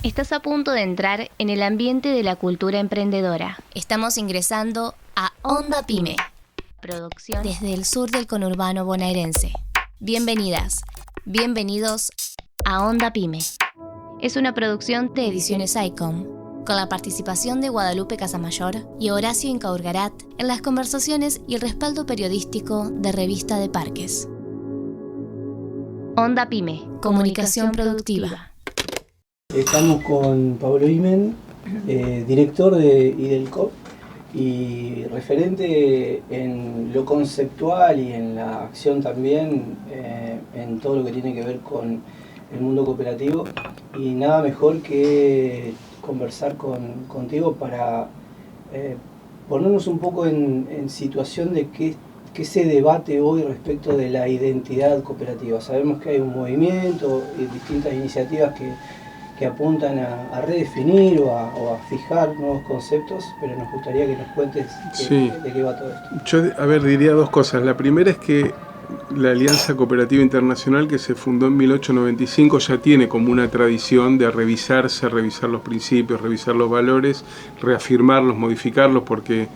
Estás a punto de entrar en el ambiente de la cultura emprendedora. Estamos ingresando a Onda Pyme, Producción desde el sur del conurbano bonaerense. Bienvenidas, bienvenidos a Onda Pyme. Es una producción de Ediciones ICOM, con la participación de Guadalupe Casamayor y Horacio Incaurgarat en las conversaciones y el respaldo periodístico de Revista de Parques. Onda Pyme, Comunicación productiva. Estamos con Pablo Imen, director de IDELCOP y referente en lo conceptual y en la acción también, en todo lo que tiene que ver con el mundo cooperativo. Y nada mejor que conversar contigo para ponernos un poco en situación de qué se debate hoy respecto de la identidad cooperativa. Sabemos que hay un movimiento y distintas iniciativas que apuntan a redefinir o a fijar nuevos conceptos, pero nos gustaría que nos cuentes de qué va todo esto. Yo, diría dos cosas. La primera es que la Alianza Cooperativa Internacional, que se fundó en 1895, ya tiene como una tradición de revisar los principios, revisar los valores, reafirmarlos, modificarlos, porque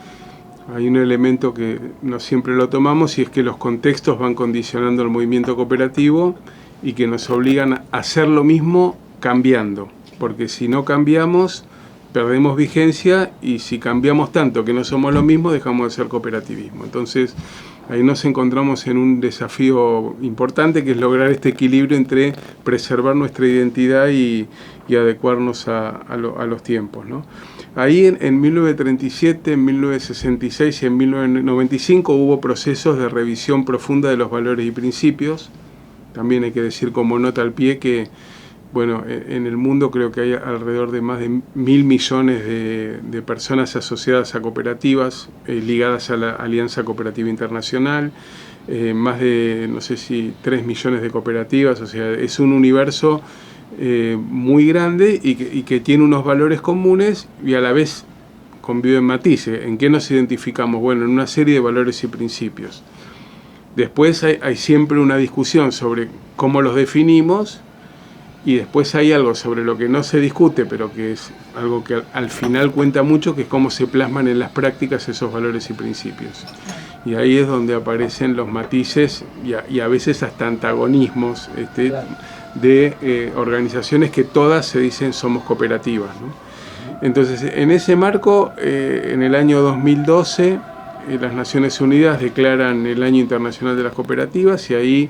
hay un elemento que no siempre lo tomamos, y es que los contextos van condicionando el movimiento cooperativo y que nos obligan a hacer lo mismo cambiando, porque si no cambiamos perdemos vigencia, y si cambiamos tanto que no somos lo mismo dejamos de ser cooperativismo. Entonces ahí nos encontramos en un desafío importante, que es lograr este equilibrio entre preservar nuestra identidad y adecuarnos a los tiempos, ¿no? Ahí en 1937, en 1966 y en 1995 hubo procesos de revisión profunda de los valores y principios. También hay que decir como nota al pie que bueno, en el mundo creo que hay alrededor de más de 1.000 millones de personas asociadas a cooperativas, ligadas a la Alianza Cooperativa Internacional, más de, no sé si 3 millones de cooperativas. O sea, es un universo muy grande y que tiene unos valores comunes y a la vez convive en matices. ¿En qué nos identificamos? Bueno, en una serie de valores y principios. Después hay siempre una discusión sobre cómo los definimos. Y después hay algo sobre lo que no se discute, pero que es algo que al final cuenta mucho, que es cómo se plasman en las prácticas esos valores y principios. Y ahí es donde aparecen los matices y a veces hasta antagonismos de organizaciones que todas se dicen somos cooperativas, ¿no? Entonces, en ese marco, en el año 2012, las Naciones Unidas declaran el Año Internacional de las Cooperativas, y ahí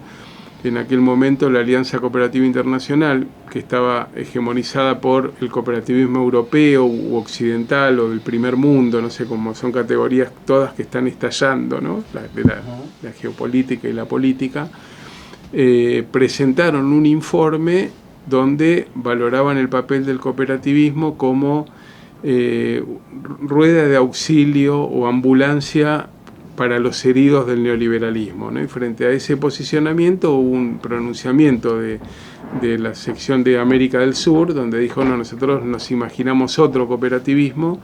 en aquel momento la Alianza Cooperativa Internacional, que estaba hegemonizada por el cooperativismo europeo u occidental o del primer mundo, no sé cómo, son categorías todas que están estallando, ¿no? La geopolítica y la política, presentaron un informe donde valoraban el papel del cooperativismo como rueda de auxilio o ambulancia para los heridos del neoliberalismo, ¿no? Y frente a ese posicionamiento hubo un pronunciamiento de la sección de América del Sur, donde dijo, no, nosotros nos imaginamos otro cooperativismo,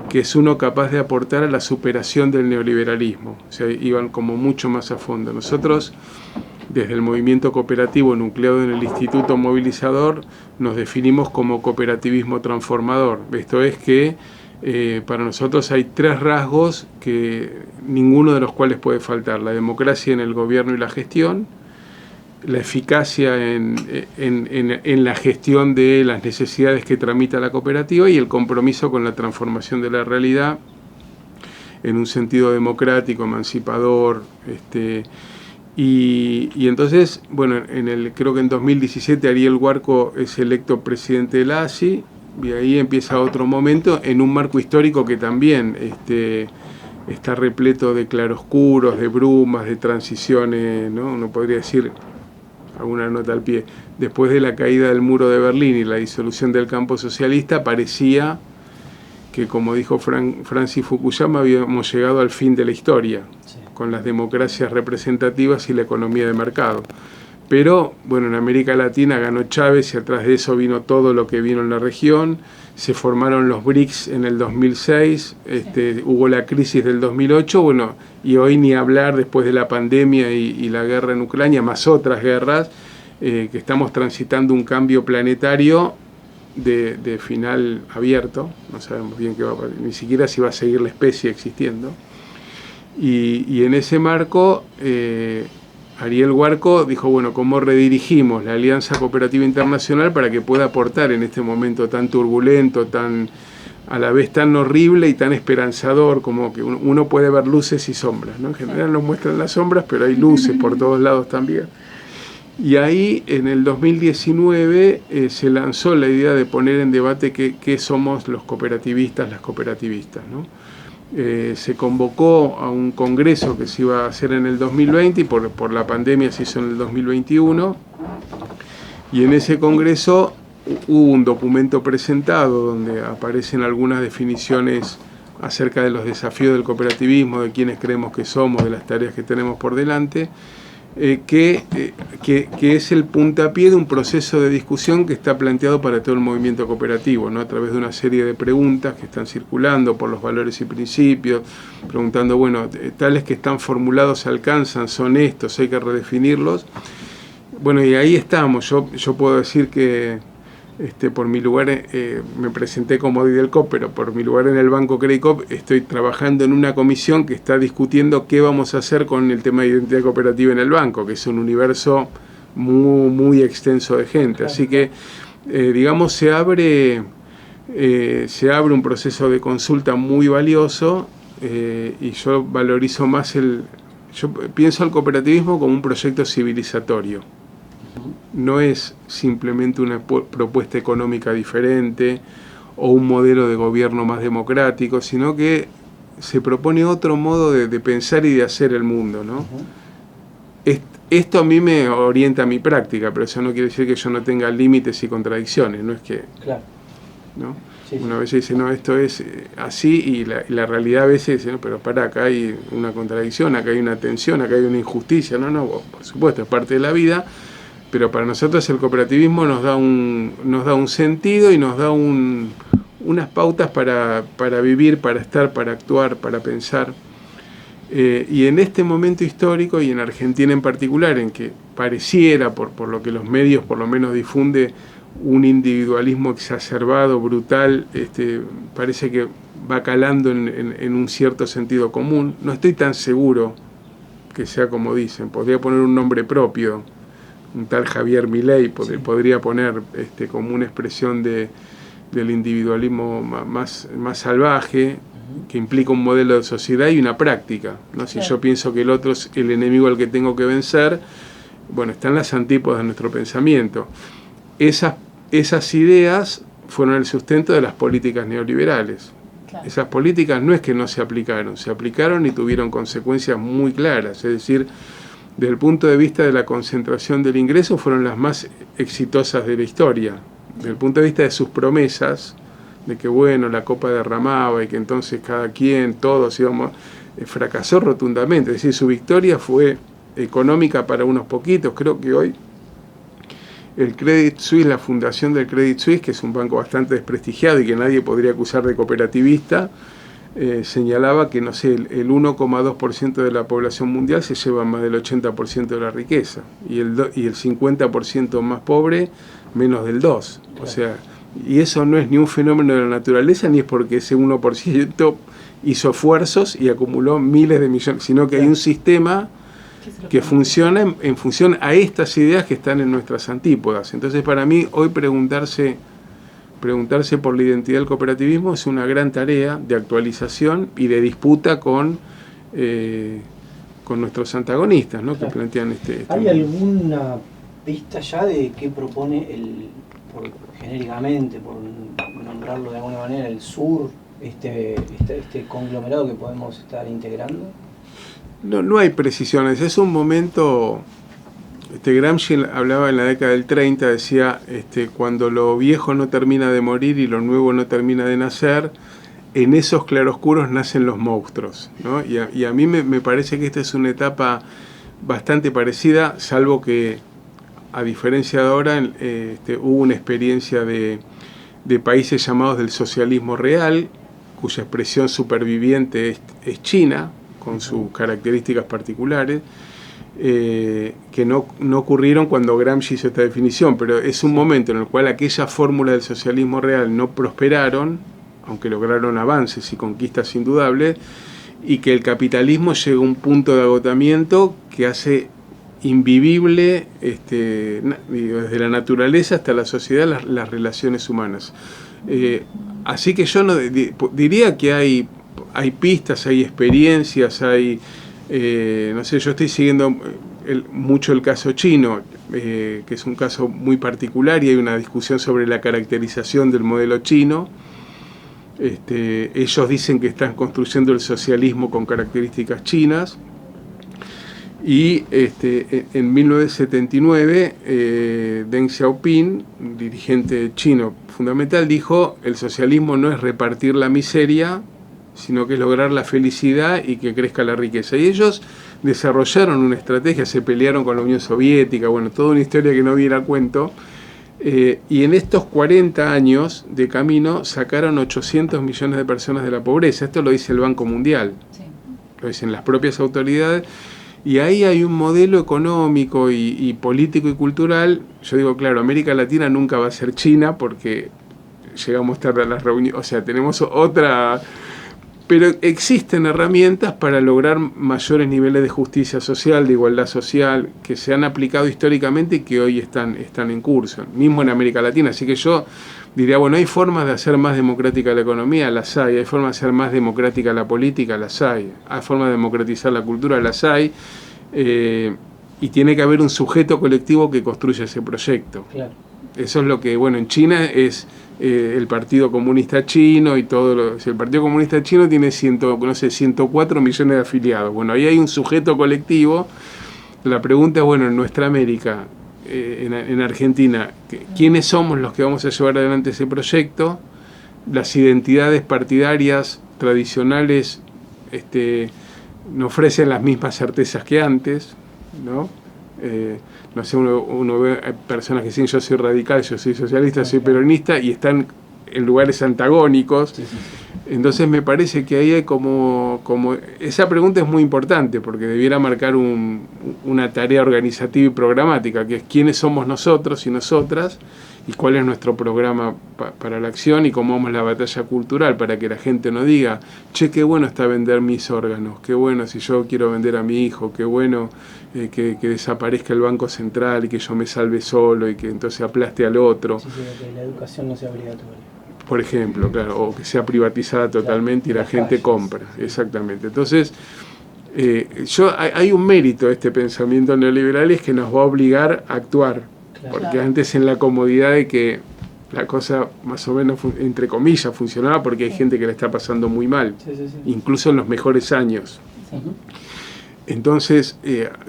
que es uno capaz de aportar a la superación del neoliberalismo. O sea, iban como mucho más a fondo. Nosotros, desde el movimiento cooperativo nucleado en el Instituto Movilizador, nos definimos como cooperativismo transformador. Esto es que para nosotros hay 3 rasgos que ninguno de los cuales puede faltar: la democracia en el gobierno y la gestión, la eficacia en la gestión de las necesidades que tramita la cooperativa, y el compromiso con la transformación de la realidad en un sentido democrático, emancipador. Y entonces, bueno, creo que en 2017 Ariel Huarco es electo presidente de la ASI. Y ahí empieza otro momento en un marco histórico que también está repleto de claroscuros, de brumas, de transiciones, ¿no? Uno podría decir, alguna nota al pie, después de la caída del muro de Berlín y la disolución del campo socialista, parecía que, como dijo Francis Fukuyama, habíamos llegado al fin de la historia, sí, con las democracias representativas y la economía de mercado. Pero, bueno, en América Latina ganó Chávez y atrás de eso vino todo lo que vino en la región. Se formaron los BRICS en el 2006, hubo la crisis del 2008, bueno, y hoy ni hablar después de la pandemia y la guerra en Ucrania, más otras guerras, que estamos transitando un cambio planetario de final abierto, no sabemos bien qué va a pasar, ni siquiera si va a seguir la especie existiendo. Y en ese marco, Ariel Huarco dijo, bueno, ¿cómo redirigimos la Alianza Cooperativa Internacional para que pueda aportar en este momento tan turbulento, tan a la vez tan horrible y tan esperanzador, como que uno puede ver luces y sombras, ¿no? En general nos muestran las sombras, pero hay luces por todos lados también. Y ahí, en el 2019, se lanzó la idea de poner en debate qué somos los cooperativistas, las cooperativistas, ¿no? Se convocó a un congreso que se iba a hacer en el 2020 y por la pandemia se hizo en el 2021. Y en ese congreso hubo un documento presentado donde aparecen algunas definiciones acerca de los desafíos del cooperativismo, de quiénes creemos que somos, de las tareas que tenemos por delante, que es el puntapié de un proceso de discusión que está planteado para todo el movimiento cooperativo, ¿no? A través de una serie de preguntas que están circulando por los valores y principios, preguntando, bueno, tales que están formulados se alcanzan, son estos, hay que redefinirlos. Bueno, y ahí estamos. Yo puedo decir que por mi lugar, me presenté como Didelcop, pero por mi lugar en el Banco Credicop estoy trabajando en una comisión que está discutiendo qué vamos a hacer con el tema de identidad cooperativa en el banco, que es un universo muy, muy extenso de gente. Así que, digamos, se abre un proceso de consulta muy valioso, y yo valorizo más yo pienso al cooperativismo como un proyecto civilizatorio. No es simplemente una propuesta económica diferente o un modelo de gobierno más democrático, sino que se propone otro modo de pensar y de hacer el mundo, ¿no? Esto a mí me orienta a mi práctica, pero eso no quiere decir que yo no tenga límites y contradicciones, no es que... Claro. ¿no? Sí, Una vez dice, no, esto es así, y la realidad a veces dice, no, pero pará, acá hay una contradicción, acá hay una tensión, acá hay una injusticia. No, por supuesto, es parte de la vida, pero para nosotros el cooperativismo nos da un sentido y nos da unas pautas para vivir, para estar, para actuar, para pensar. Y en este momento histórico, y en Argentina en particular, en que pareciera, por lo que los medios por lo menos difunde, un individualismo exacerbado, brutal, parece que va calando en un cierto sentido común. No estoy tan seguro que sea como dicen. Podría poner un nombre propio, un tal Javier Milei, podría poner como una expresión del individualismo más salvaje, que implica un modelo de sociedad y una práctica, ¿no? Si yo pienso que el otro es el enemigo al que tengo que vencer, bueno, están las antípodas de nuestro pensamiento. Esas ideas fueron el sustento de las políticas neoliberales. Claro. Esas políticas no es que no se aplicaron y tuvieron consecuencias muy claras. Es decir, desde el punto de vista de la concentración del ingreso, fueron las más exitosas de la historia. Desde el punto de vista de sus promesas, de que bueno, la copa derramaba y que entonces cada quien, todos íbamos, fracasó rotundamente. Es decir, su victoria fue económica para unos poquitos. Creo que hoy el Credit Suisse, la fundación del Credit Suisse, que es un banco bastante desprestigiado y que nadie podría acusar de cooperativista, señalaba que, no sé, el 1,2% de la población mundial se lleva más del 80% de la riqueza, y el 50% más pobre, menos del 2%. O sea, y eso no es ni un fenómeno de la naturaleza, ni es porque ese 1% hizo esfuerzos y acumuló miles de millones, sino que hay un sistema que funciona en función a estas ideas que están en nuestras antípodas. Entonces, para mí, hoy preguntarse por la identidad del cooperativismo es una gran tarea de actualización y de disputa con nuestros antagonistas, ¿no? Claro. Que plantean este ¿Hay alguna pista ya de qué propone genéricamente, por nombrarlo de alguna manera, el sur, este conglomerado que podemos estar integrando? No hay precisiones, es un momento. Gramsci hablaba en la década del 30, decía, cuando lo viejo no termina de morir y lo nuevo no termina de nacer, en esos claroscuros nacen los monstruos, ¿no? Y a mí me parece que esta es una etapa bastante parecida, salvo que, a diferencia de ahora, hubo una experiencia de países llamados del socialismo real, cuya expresión superviviente es China, con sus características particulares, que no ocurrieron cuando Gramsci hizo esta definición, pero es un momento en el cual aquellas fórmulas del socialismo real no prosperaron, aunque lograron avances y conquistas indudables, y que el capitalismo llega a un punto de agotamiento que hace invivible desde la naturaleza hasta la sociedad las relaciones humanas. Así que yo no diría que hay pistas, hay experiencias, hay... no sé, yo estoy siguiendo mucho el caso chino, que es un caso muy particular y hay una discusión sobre la caracterización del modelo chino. Ellos dicen que están construyendo el socialismo con características chinas y en 1979 Deng Xiaoping, dirigente chino fundamental, dijo: el socialismo no es repartir la miseria, sino que es lograr la felicidad y que crezca la riqueza. Y ellos desarrollaron una estrategia, se pelearon con la Unión Soviética, bueno, toda una historia que no viene a cuento, y en estos 40 años de camino sacaron 800 millones de personas de la pobreza. Esto lo dice el Banco Mundial, sí. Lo dicen las propias autoridades, y ahí hay un modelo económico y político y cultural. Yo digo, claro, América Latina nunca va a ser China porque llegamos tarde a las reuniones, o sea, tenemos otra... Pero existen herramientas para lograr mayores niveles de justicia social, de igualdad social, que se han aplicado históricamente y que hoy están en curso, mismo en América Latina. Así que yo diría, bueno, hay formas de hacer más democrática la economía, las hay formas de hacer más democrática la política, las hay formas de democratizar la cultura, las hay, y tiene que haber un sujeto colectivo que construya ese proyecto. Claro. Eso es lo que, bueno, en China es... el Partido Comunista Chino y todo el Partido Comunista Chino tiene 104 millones de afiliados. Bueno, ahí hay un sujeto colectivo. La pregunta es, bueno, en nuestra América, en Argentina, ¿quiénes somos los que vamos a llevar adelante ese proyecto? Las identidades partidarias tradicionales no ofrecen las mismas certezas que antes, ¿no? No sé, uno ve personas que dicen yo soy radical, yo soy socialista, soy peronista, y están en lugares antagónicos. Sí. Entonces me parece que ahí hay como esa pregunta es muy importante, porque debiera marcar una tarea organizativa y programática, que es quiénes somos nosotros y nosotras, y cuál es nuestro programa para la acción, y cómo vamos la batalla cultural para que la gente no diga, che, qué bueno está vender mis órganos, qué bueno si yo quiero vender a mi hijo, qué bueno que desaparezca el Banco Central y que yo me salve solo y que entonces aplaste al otro. Sí, que la educación no sea obligatoria. Por ejemplo, claro, o que sea privatizada totalmente, claro, y la gente compra. Exactamente. Entonces, hay un mérito de este pensamiento neoliberal, es que nos va a obligar a actuar. Claro. Porque antes, en la comodidad de que la cosa más o menos, entre comillas, funcionaba, porque hay gente que la está pasando muy mal, incluso en los mejores años. Sí. Entonces,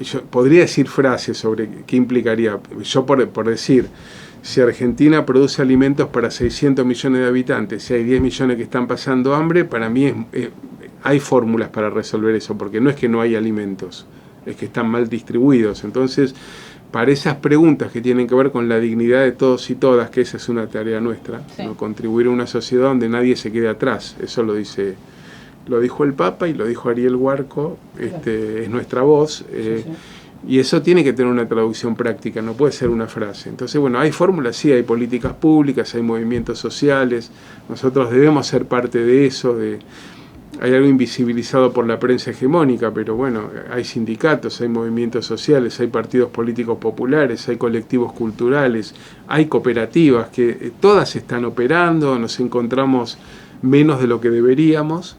yo podría decir frases sobre qué implicaría. Yo por decir, si Argentina produce alimentos para 600 millones de habitantes, si hay 10 millones que están pasando hambre, para mí hay fórmulas para resolver eso, porque no es que no hay alimentos, es que están mal distribuidos. Entonces, para esas preguntas que tienen que ver con la dignidad de todos y todas, que esa es una tarea nuestra, sí, ¿no? Contribuir a una sociedad donde nadie se quede atrás, eso lo dijo el Papa y lo dijo Ariel Huarco, es nuestra voz, y eso tiene que tener una traducción práctica, no puede ser una frase. Entonces, bueno, hay fórmulas, sí, hay políticas públicas, hay movimientos sociales, nosotros debemos ser parte de eso, hay algo invisibilizado por la prensa hegemónica, pero bueno, hay sindicatos, hay movimientos sociales, hay partidos políticos populares, hay colectivos culturales, hay cooperativas que todas están operando, nos encontramos menos de lo que deberíamos,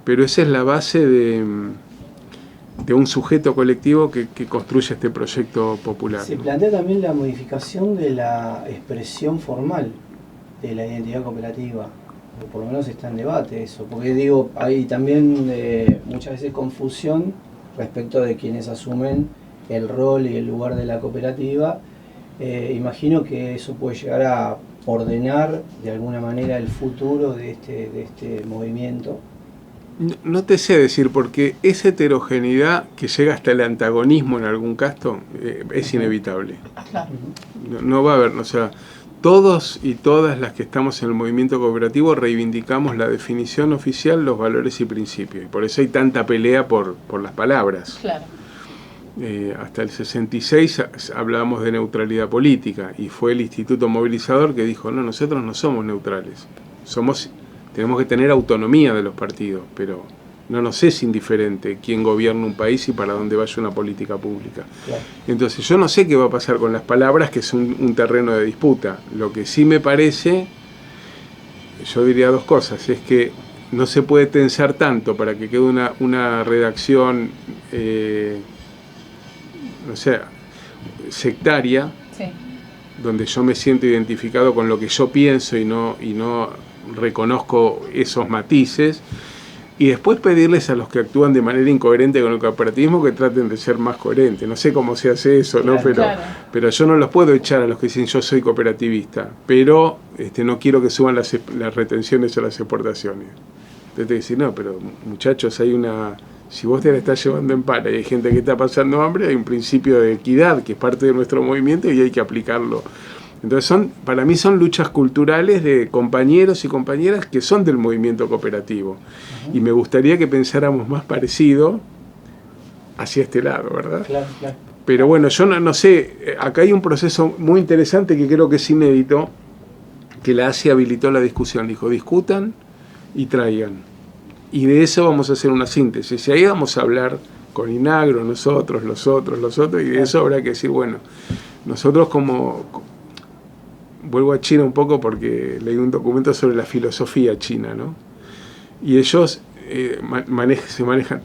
pero esa es la base de un sujeto colectivo que construye este proyecto popular. Se plantea también la modificación de la expresión formal de la identidad cooperativa, o por lo menos está en debate eso, porque digo, hay también muchas veces confusión respecto de quienes asumen el rol y el lugar de la cooperativa. Imagino que eso puede llegar a ordenar de alguna manera el futuro de este movimiento. No te sé decir, porque esa heterogeneidad que llega hasta el antagonismo en algún caso es inevitable. No va a haber, o sea, todos y todas las que estamos en el movimiento cooperativo reivindicamos la definición oficial, los valores y principios, y por eso hay tanta pelea por las palabras. Claro. hasta el 66 hablábamos de neutralidad política y fue el Instituto Movilizador que dijo, no, nosotros no somos neutrales, tenemos que tener autonomía de los partidos, pero no nos es indiferente quién gobierna un país y para dónde vaya una política pública. Claro. Entonces yo no sé qué va a pasar con las palabras, que es un terreno de disputa. Lo que sí me parece, yo diría dos cosas, es que no se puede tensar tanto para que quede una redacción, no sé, sectaria, sí, donde yo me siento identificado con lo que yo pienso y no reconozco esos matices, y después pedirles a los que actúan de manera incoherente con el cooperativismo que traten de ser más coherentes. No sé cómo se hace eso, ¿no? Pero yo no los puedo echar a los que dicen yo soy cooperativista, pero no quiero que suban las retenciones o las exportaciones. Entonces te dicen, no, pero muchachos, si vos te la estás llevando en pala y hay gente que está pasando hambre, hay un principio de equidad que es parte de nuestro movimiento y hay que aplicarlo. Entonces para mí son luchas culturales de compañeros y compañeras que son del movimiento cooperativo. Uh-huh. Y me gustaría que pensáramos más parecido hacia este lado, ¿verdad? Claro. Pero bueno, yo no sé, acá hay un proceso muy interesante que creo que es inédito, que la ACI habilitó la discusión, dijo, discutan y traigan. Y de eso vamos a hacer una síntesis. Y ahí vamos a hablar con Inagro, nosotros, los otros, y de eso habrá que decir, bueno, nosotros vuelvo a China un poco porque leí un documento sobre la filosofía china, ¿no? Y ellos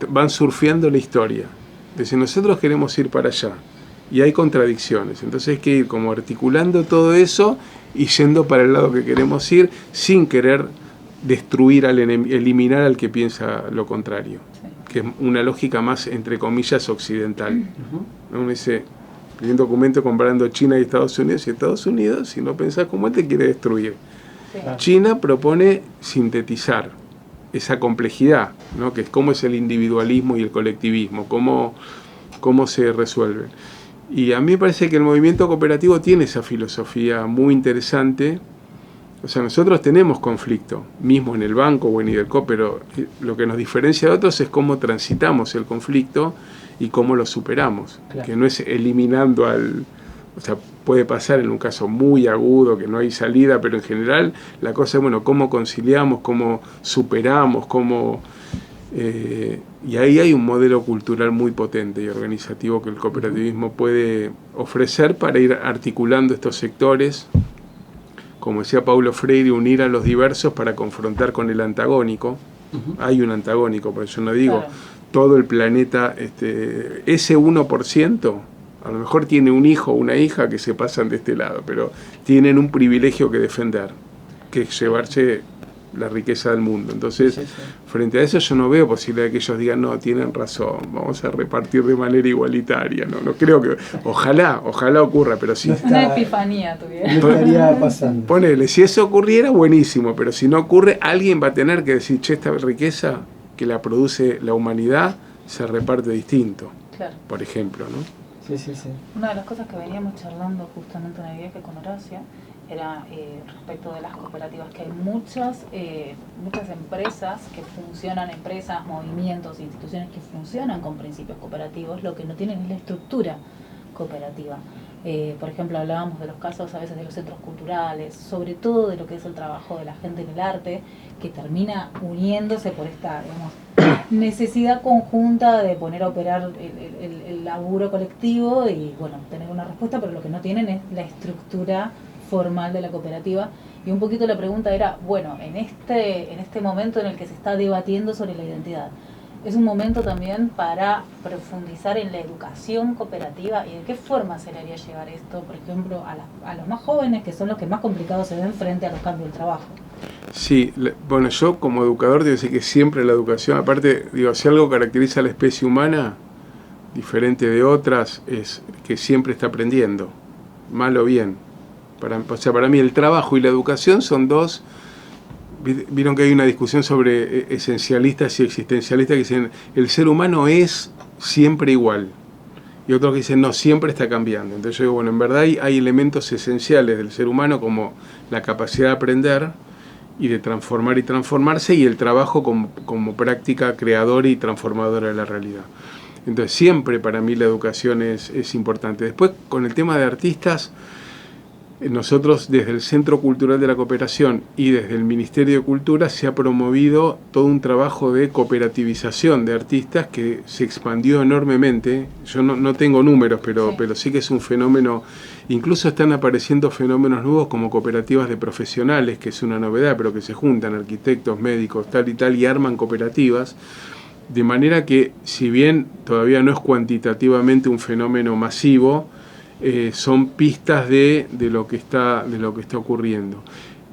van surfeando la historia. Dicen, nosotros queremos ir para allá. Y hay contradicciones. Entonces hay que ir como articulando todo eso y yendo para el lado que queremos ir sin querer destruir eliminar al que piensa lo contrario. Sí. Que es una lógica más, entre comillas, occidental. Uh-huh. Uno dice, hay un documento comparando China y Estados Unidos, y Estados Unidos, si no pensás como él, te quiere destruir. Sí. China propone sintetizar esa complejidad, ¿no? Que es cómo es el individualismo y el colectivismo, cómo se resuelven. Y a mí me parece que el movimiento cooperativo tiene esa filosofía muy interesante. O sea, nosotros tenemos conflicto, mismo en el banco o en IDELCOP, pero lo que nos diferencia de otros es cómo transitamos el conflicto y cómo lo superamos. Claro. Que no es eliminando o sea, puede pasar en un caso muy agudo, que no hay salida, pero en general la cosa es, bueno, cómo conciliamos, cómo superamos, y ahí hay un modelo cultural muy potente y organizativo que el cooperativismo puede ofrecer para ir articulando estos sectores. Como decía Paulo Freire, unir a los diversos para confrontar con el antagónico. Uh-huh. Hay un antagónico, pero yo no digo, claro, todo el planeta, ese 1%, a lo mejor tiene un hijo o una hija que se pasan de este lado, pero tienen un privilegio que defender, que es llevarse la riqueza del mundo. Entonces, frente a eso yo no veo posibilidad de que ellos digan, no, tienen razón, vamos a repartir de manera igualitaria. No creo que, ojalá ocurra, pero si... Una epifanía tuviera. No estaría pasando. Ponele, si eso ocurriera, buenísimo, pero si no ocurre, alguien va a tener que decir, che, esta riqueza que la produce la humanidad se reparte distinto, claro, por ejemplo, ¿no? Sí. Una de las cosas que veníamos charlando justamente en el viaje con Horacio era respecto de las cooperativas, que hay muchas empresas que funcionan, movimientos, instituciones que funcionan con principios cooperativos, lo que no tienen es la estructura cooperativa. Por ejemplo, hablábamos de los casos a veces de los centros culturales, sobre todo de lo que es el trabajo de la gente en el arte, que termina uniéndose por esta, digamos, necesidad conjunta de poner a operar el laburo colectivo y, bueno, tener una respuesta, pero lo que no tienen es la estructura formal de la cooperativa. Y un poquito la pregunta era, bueno, en este momento en el que se está debatiendo sobre la identidad, es un momento también para profundizar en la educación cooperativa y de qué forma se le haría llegar esto, por ejemplo, a los más jóvenes, que son los que más complicados se ven frente a los cambios del trabajo. Sí, bueno, yo como educador digo que siempre la educación, aparte, digo, si algo caracteriza a la especie humana, diferente de otras, es que siempre está aprendiendo, mal o bien. Para mí el trabajo y la educación son dos. Vieron que hay una discusión sobre esencialistas y existencialistas que dicen el ser humano es siempre igual, y otros que dicen no, siempre está cambiando. Entonces yo digo, bueno, en verdad hay elementos esenciales del ser humano como la capacidad de aprender y de transformar y transformarse, y el trabajo como práctica creadora y transformadora de la realidad. Entonces siempre para mí la educación es importante. Después con el tema de artistas, nosotros desde el Centro Cultural de la Cooperación y desde el Ministerio de Cultura se ha promovido todo un trabajo de cooperativización de artistas que se expandió enormemente. Yo no tengo números, pero sí que es un fenómeno. Incluso están apareciendo fenómenos nuevos como cooperativas de profesionales, que es una novedad, pero que se juntan arquitectos, médicos, tal y arman cooperativas. De manera que, si bien todavía no es cuantitativamente un fenómeno masivo, son pistas de lo que está ocurriendo.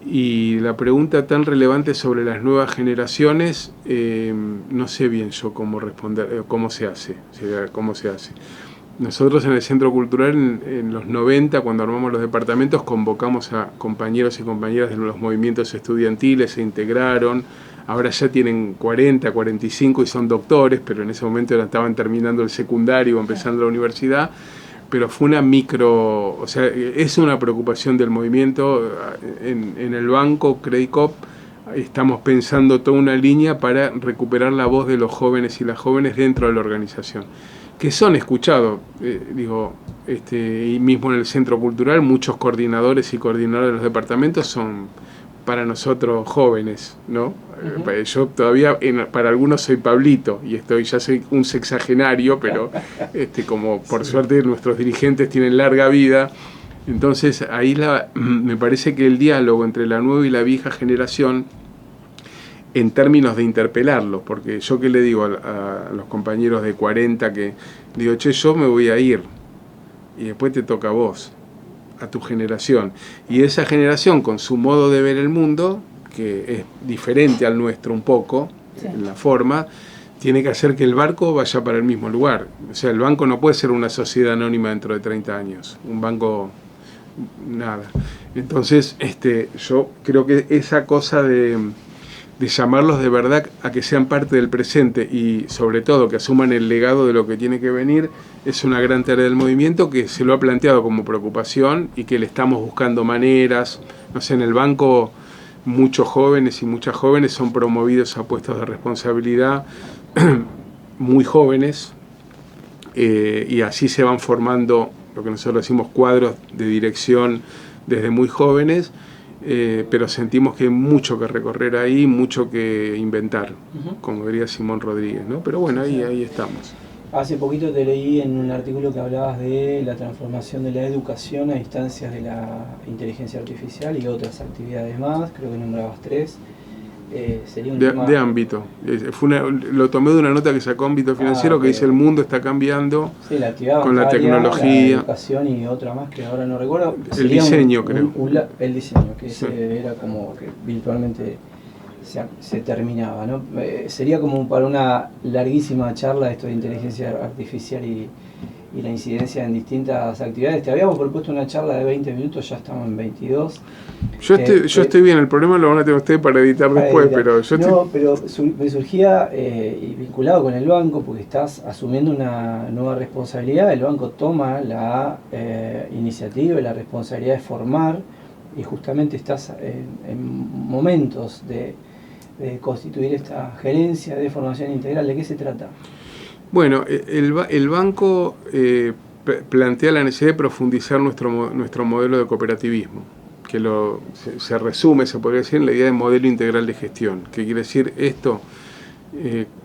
Y la pregunta tan relevante sobre las nuevas generaciones, no sé bien yo cómo responder, cómo se hace. Nosotros en el Centro Cultural en los 90, cuando armamos los departamentos, convocamos a compañeros y compañeras de los movimientos estudiantiles, se integraron. Ahora ya tienen 40, 45 y son doctores, pero en ese momento estaban terminando el secundario o empezando la universidad. Pero fue es una preocupación del movimiento. En el banco Credit Coop estamos pensando toda una línea para recuperar la voz de los jóvenes y las jóvenes dentro de la organización, que son escuchados, y mismo en el Centro Cultural, muchos coordinadores y coordinadoras de los departamentos son para nosotros jóvenes, ¿no? Uh-huh. Yo todavía, para algunos soy Pablito, y ya soy un sexagenario, pero como por suerte nuestros dirigentes tienen larga vida, entonces ahí me parece que el diálogo entre la nueva y la vieja generación, en términos de interpelarlos, porque yo que le digo a los compañeros de 40 que digo, yo me voy a ir, y después te toca a vos, a tu generación, y esa generación con su modo de ver el mundo, que es diferente al nuestro un poco, en la forma, tiene que hacer que el barco vaya para el mismo lugar. O sea, el banco no puede ser una sociedad anónima dentro de 30 años, un banco, nada. Entonces, yo creo que esa cosa de llamarlos de verdad a que sean parte del presente y sobre todo que asuman el legado de lo que tiene que venir, es una gran tarea del movimiento que se lo ha planteado como preocupación y que le estamos buscando maneras. No sé, en el banco muchos jóvenes y muchas jóvenes son promovidos a puestos de responsabilidad muy jóvenes, y así se van formando lo que nosotros decimos cuadros de dirección desde muy jóvenes. Pero sentimos que hay mucho que recorrer ahí, mucho que inventar, como diría Simón Rodríguez, ¿no? Pero bueno, ahí estamos. Hace poquito te leí en un artículo que hablabas de la transformación de la educación a instancias de la inteligencia artificial y otras actividades más, creo que nombrabas 3. Sería un tema de ámbito. Lo tomé de una nota que sacó Ámbito Financiero que dice el mundo está cambiando la actividad con bancaria, la tecnología. La educación y otra más que ahora no recuerdo. El diseño, creo. El diseño, que era como que virtualmente se terminaba, ¿no? Sería como para una larguísima charla esto de inteligencia artificial y la incidencia en distintas actividades. Te habíamos propuesto una charla de 20 minutos, ya estamos en 22. Yo estoy bien, el problema lo van a tener ustedes para editar después, pero pero me surgía, y vinculado con el banco, porque estás asumiendo una nueva responsabilidad. El banco toma la iniciativa y la responsabilidad de formar, y justamente estás en momentos de constituir esta gerencia de formación integral. ¿De qué se trata? Bueno, el banco plantea la necesidad de profundizar nuestro modelo de cooperativismo, que se resume, se podría decir, en la idea de modelo integral de gestión. ¿Qué quiere decir esto?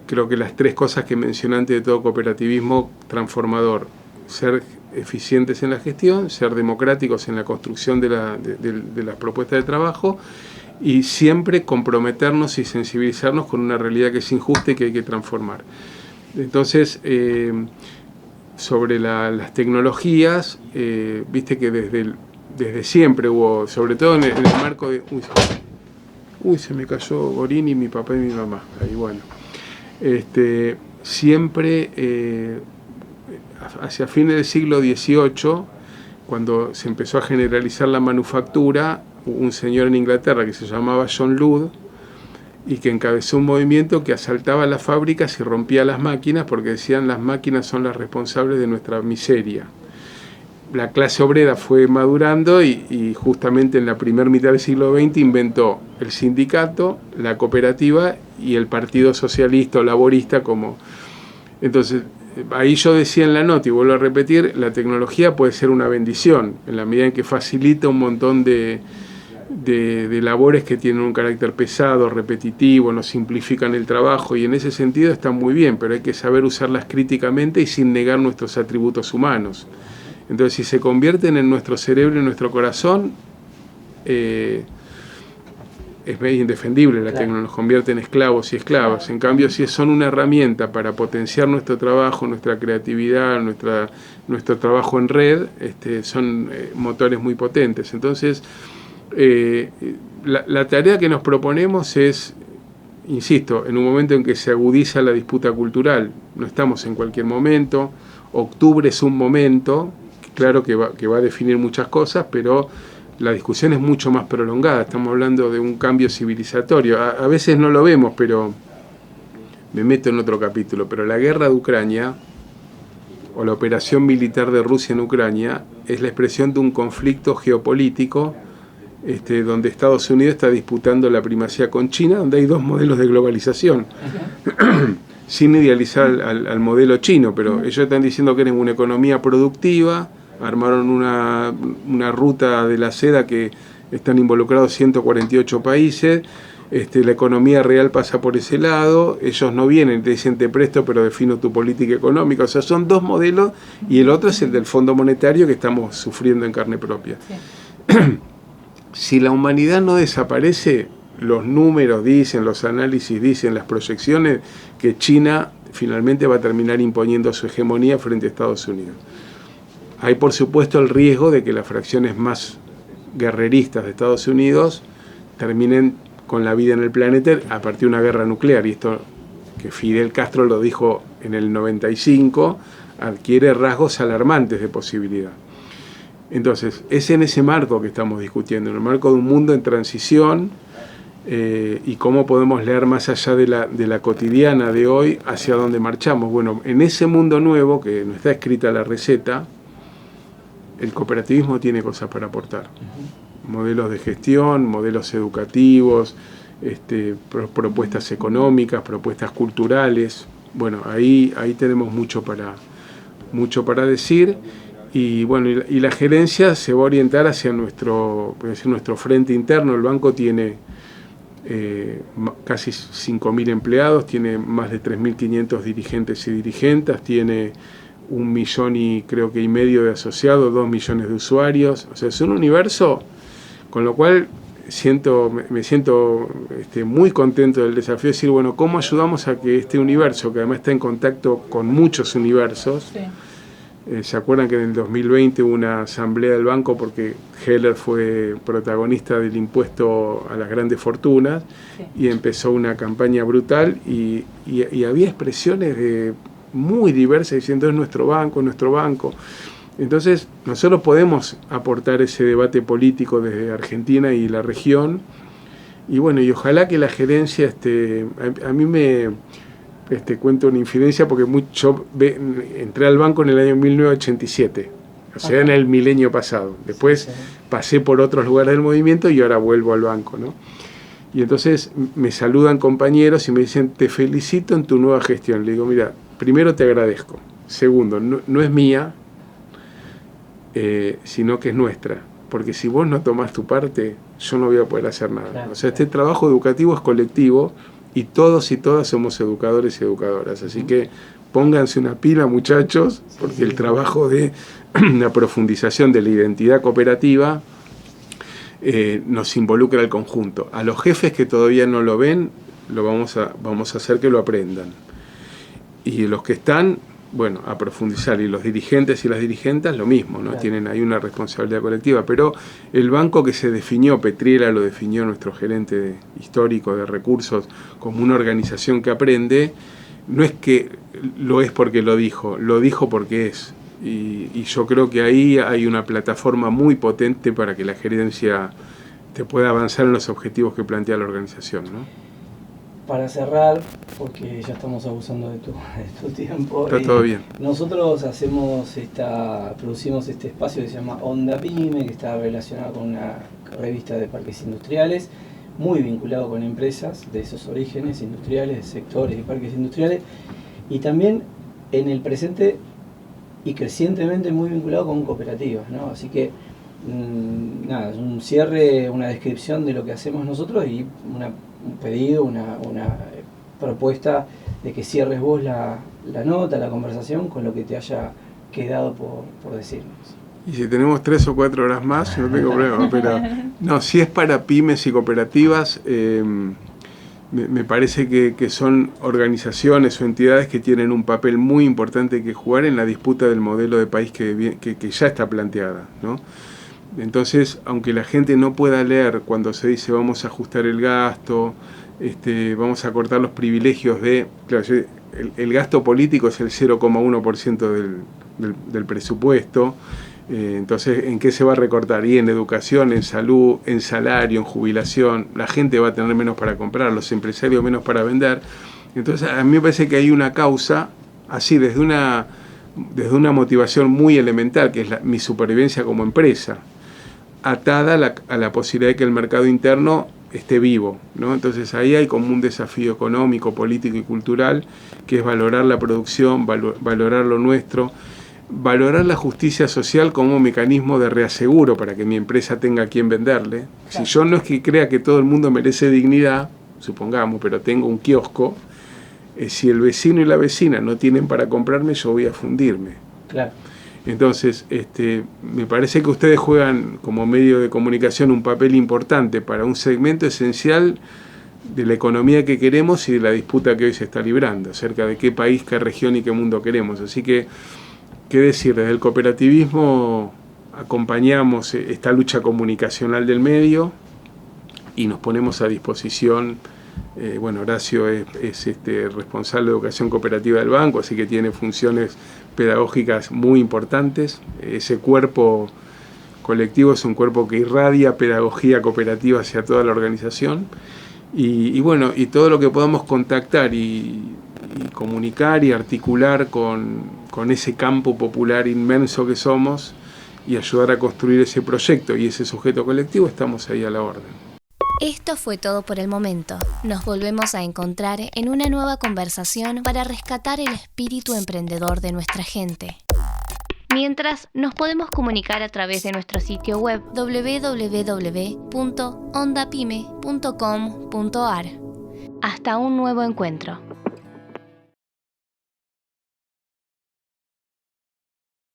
Creo que las 3 cosas que mencioné antes de todo cooperativismo transformador: ser eficientes en la gestión, ser democráticos en la construcción de las propuestas de trabajo, y siempre comprometernos y sensibilizarnos con una realidad que es injusta y que hay que transformar. Entonces, sobre las tecnologías, viste que desde siempre hubo, sobre todo en el marco de... Uy, se me cayó Gorini, mi papá y mi mamá. Ahí, bueno. Siempre, hacia fines del siglo XVIII, cuando se empezó a generalizar la manufactura, hubo un señor en Inglaterra que se llamaba John Ludd, y que encabezó un movimiento que asaltaba las fábricas y rompía las máquinas, porque decían las máquinas son las responsables de nuestra miseria. La clase obrera fue madurando y justamente en la primera mitad del siglo XX inventó el sindicato, la cooperativa y el partido socialista o laborista como... Entonces, ahí yo decía en la nota, y vuelvo a repetir, la tecnología puede ser una bendición, en la medida en que facilita un montón de labores que tienen un carácter pesado, repetitivo, nos simplifican el trabajo, y en ese sentido están muy bien, pero hay que saber usarlas críticamente y sin negar nuestros atributos humanos. Entonces, si se convierten en nuestro cerebro y nuestro corazón, es medio indefendible, la tecnología nos convierte en esclavos y esclavas. En cambio, si son una herramienta para potenciar nuestro trabajo, nuestra creatividad, nuestro trabajo en red, son motores muy potentes. Entonces, la tarea que nos proponemos es, insisto, en un momento en que se agudiza la disputa cultural, no estamos en cualquier momento, octubre es un momento, claro que va a definir muchas cosas, pero la discusión es mucho más prolongada, estamos hablando de un cambio civilizatorio, a veces no lo vemos, pero me meto en otro capítulo, pero la guerra de Ucrania, o la operación militar de Rusia en Ucrania, es la expresión de un conflicto geopolítico donde Estados Unidos está disputando la primacía con China, donde hay dos modelos de globalización, sin idealizar al modelo chino, pero ellos están diciendo que eran una economía productiva, armaron una ruta de la seda que están involucrados 148 países, la economía real pasa por ese lado, ellos no vienen, te dicen te presto pero defino tu política económica, o sea, son dos modelos, y el otro es el del Fondo Monetario que estamos sufriendo en carne propia. Sí. Si la humanidad no desaparece, los números dicen, los análisis dicen, las proyecciones, que China finalmente va a terminar imponiendo su hegemonía frente a Estados Unidos. Hay, por supuesto, el riesgo de que las fracciones más guerreristas de Estados Unidos terminen con la vida en el planeta a partir de una guerra nuclear. Y esto, que Fidel Castro lo dijo en el 95, adquiere rasgos alarmantes de posibilidad. Entonces, es en ese marco que estamos discutiendo, en el marco de un mundo en transición, y cómo podemos leer más allá de la cotidiana de hoy hacia dónde marchamos. Bueno, en ese mundo nuevo, que no está escrita la receta, el cooperativismo tiene cosas para aportar. Modelos de gestión, modelos educativos, propuestas económicas, propuestas culturales. Bueno, ahí tenemos mucho para decir. Y bueno, y la gerencia se va a orientar hacia nuestro frente interno. El banco tiene casi 5.000 empleados, tiene más de 3.500 dirigentes y dirigentas, tiene 1,5 millones de asociados, 2 millones de usuarios. O sea, es un universo, con lo cual me siento muy contento del desafío de decir, bueno, ¿cómo ayudamos a que este universo, que además está en contacto con muchos universos? Sí. ¿Se acuerdan que en el 2020 hubo una asamblea del banco porque Heller fue protagonista del impuesto a las grandes fortunas? Sí. Y empezó una campaña brutal y había expresiones muy diversas diciendo es nuestro banco, nuestro banco. Entonces nosotros podemos aportar ese debate político desde Argentina y la región, y bueno, y ojalá que la gerencia, a mí me cuento una infidencia porque entré al banco en el año 1987, o sea, en el milenio pasado. Después pasé por otros lugares del movimiento y ahora vuelvo al banco, ¿no? Y entonces me saludan compañeros y me dicen, te felicito en tu nueva gestión. Le digo, mira, primero te agradezco. Segundo, no es mía, sino que es nuestra. Porque si vos no tomás tu parte, yo no voy a poder hacer nada. Claro, o sea, este trabajo educativo es colectivo y todos y todas somos educadores y educadoras. Así que pónganse una pila, muchachos, porque el trabajo de la profundización de la identidad cooperativa nos involucra al conjunto. A los jefes que todavía no lo ven, vamos a hacer que lo aprendan. Y los que están, bueno, a profundizar. Y los dirigentes y las dirigentes, lo mismo, ¿no? Claro. Tienen ahí una responsabilidad colectiva. Pero el banco que se definió, Petriera lo definió, nuestro gerente histórico de recursos, como una organización que aprende, no es que lo es porque lo dijo porque es. Y yo creo que ahí hay una plataforma muy potente para que la gerencia te pueda avanzar en los objetivos que plantea la organización, ¿no? Para cerrar, porque ya estamos abusando de tu tiempo. Está todo bien. Nosotros producimos este espacio que se llama Onda Pyme, que está relacionado con una revista de parques industriales, muy vinculado con empresas de esos orígenes industriales, sectores y parques industriales. Y también en el presente y crecientemente muy vinculado con cooperativas, ¿no? Así que nada, es un cierre, una descripción de lo que hacemos nosotros y un pedido, una propuesta de que cierres vos la nota, la conversación con lo que te haya quedado por decirnos. Y si tenemos 3 o 4 horas más, no tengo problema, pero no, si es para pymes y cooperativas, me parece que son organizaciones o entidades que tienen un papel muy importante que jugar en la disputa del modelo de país que ya está planteada, ¿no? Entonces, aunque la gente no pueda leer cuando se dice vamos a ajustar el gasto, vamos a cortar los privilegios claro, el gasto político es el 0,1% del presupuesto. Entonces, ¿en qué se va a recortar? Y en educación, en salud, en salario, en jubilación. La gente va a tener menos para comprar, los empresarios menos para vender. Entonces, a mí me parece que hay una causa, así, desde una motivación muy elemental, que es mi supervivencia como empresa, atada a la posibilidad de que el mercado interno esté vivo, ¿no? Entonces ahí hay como un desafío económico, político y cultural, que es valorar la producción, valorar lo nuestro, valorar la justicia social como mecanismo de reaseguro para que mi empresa tenga a quien venderle. Claro. Si yo no es que crea que todo el mundo merece dignidad, supongamos, pero tengo un kiosco, si el vecino y la vecina no tienen para comprarme, yo voy a fundirme. Claro. Entonces, me parece que ustedes juegan como medio de comunicación un papel importante para un segmento esencial de la economía que queremos y de la disputa que hoy se está librando acerca de qué país, qué región y qué mundo queremos. Así que, ¿qué decir? Desde el cooperativismo acompañamos esta lucha comunicacional del medio y nos ponemos a disposición. Bueno, Horacio es responsable de educación cooperativa del banco, así que tiene funciones pedagógicas muy importantes. Ese cuerpo colectivo es un cuerpo que irradia pedagogía cooperativa hacia toda la organización. Y bueno, y todo lo que podamos contactar y comunicar y articular con ese campo popular inmenso que somos y ayudar a construir ese proyecto y ese sujeto colectivo, estamos ahí a la orden. Esto fue todo por el momento. Nos volvemos a encontrar en una nueva conversación para rescatar el espíritu emprendedor de nuestra gente. Mientras, nos podemos comunicar a través de nuestro sitio web www.ondapyme.com.ar. Hasta un nuevo encuentro.